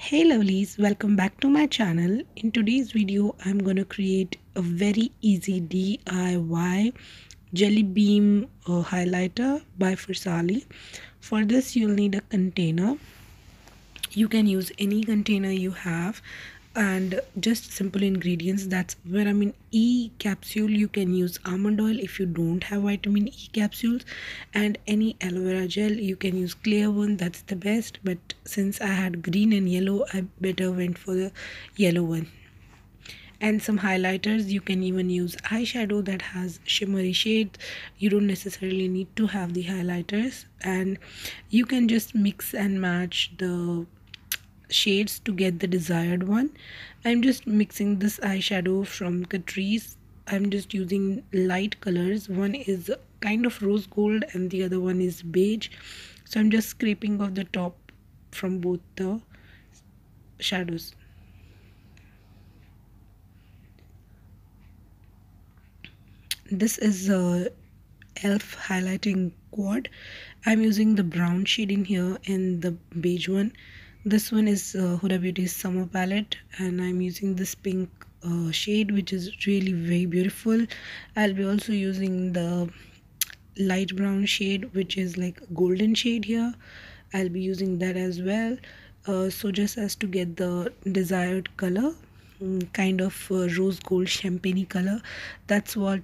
Hey lovelies, welcome back to my channel. In today's video I'm going to create a very easy DIY jelly beam highlighter by Farsali. For this you'll need a container. You can use any container you have and just simple ingredients. That's vitamin E capsule. You can use almond oil if you don't have vitamin E capsules, and any aloe vera gel. You can use clear one, that's the best, but since I had green and yellow I better went for the yellow one. And some highlighters. You can even use eyeshadow that has shimmery shades. You don't necessarily need to have the highlighters, and you can just mix and match the shades to get the desired one. I'm just mixing this eyeshadow from Catrice. I'm just using light colors. One is kind of rose gold and the other one is beige, so I'm just scraping off the top from both the shadows. This is a elf highlighting quad. I'm using the brown shade in here and the beige one. This one is Huda Beauty's summer palette, and I'm using this pink shade, which is really very beautiful. I'll be also using the light brown shade, which is like a golden shade here. I'll be using that as well, so just as to get the desired color, kind of rose gold champagne color. That's what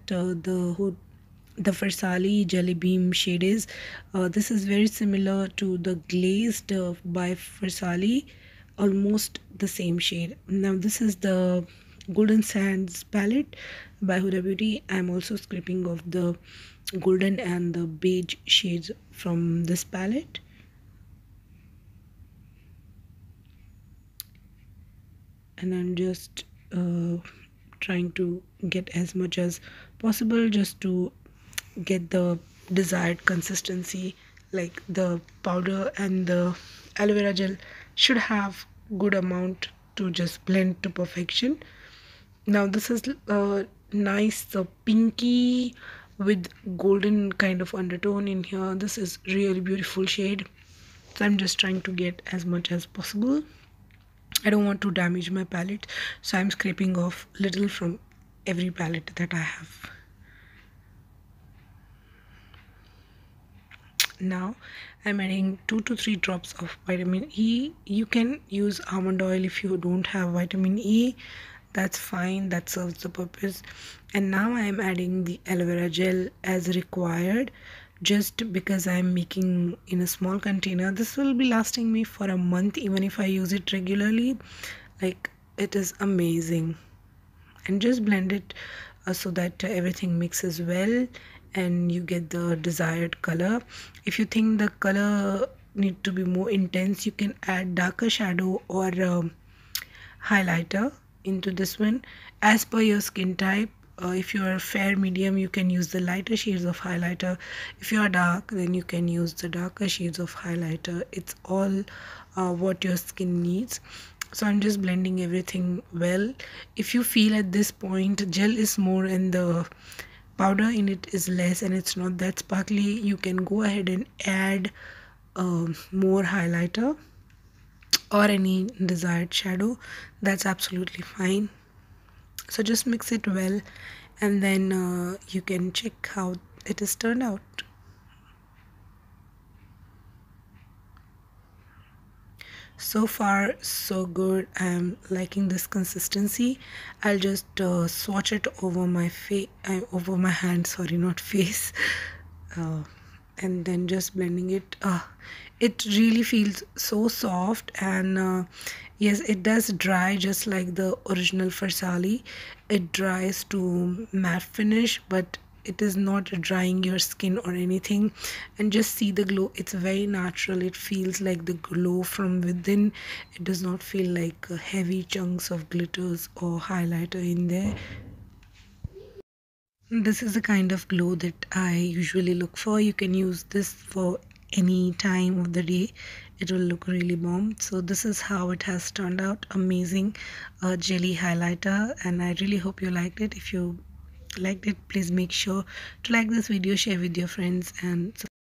the Farsali jelly beam shade is. This is very similar to the glazed by Farsali, almost the same shade. Now this is the golden sands palette by Huda Beauty. I'm also scraping off the golden and the beige shades from this palette. And I'm just trying to get as much as possible just to get the desired consistency. Like the powder and the aloe vera gel should have good amount to just blend to perfection. Now this is a nice pinky with golden kind of undertone in here. This is really beautiful shade, so I'm just trying to get as much as possible. I don't want to damage my palette, so I'm scraping off little from every palette that I have. Now I'm adding 2 to 3 drops of vitamin E. You can use almond oil if you don't have vitamin E, that's fine, that serves the purpose. And now I am adding the aloe vera gel as required, just because I'm making in a small container. This will be lasting me for a month even if I use it regularly. Like, it is amazing. And just blend it so that everything mixes well and you get the desired color. If you think the color need to be more intense, you can add darker shadow or highlighter into this one as per your skin type. If you are fair medium, you can use the lighter shades of highlighter. If you are dark, then you can use the darker shades of highlighter. It's all what your skin needs. So I'm just blending everything well. If you feel at this point gel is more and the powder in it is less and it's not that sparkly, you can go ahead and add more highlighter or any desired shadow. That's absolutely fine. So just mix it well, and then you can check how it is turned out. So far so good. I'm liking this consistency. I'll just swatch it over my face, over my hand, sorry, not face, and then just blending it. It really feels so soft, and yes, it does dry just like the original Farsali. It dries to matte finish, but it is not drying your skin or anything. And just see the glow, it's very natural. It feels like the glow from within. It does not feel like heavy chunks of glitters or highlighter in there. This is the kind of glow that I usually look for. You can use this for any time of the day, it will look really bomb. So this is how it has turned out. Amazing jelly highlighter, and I really hope you liked it. If you liked it, please make sure to like this video, share with your friends, and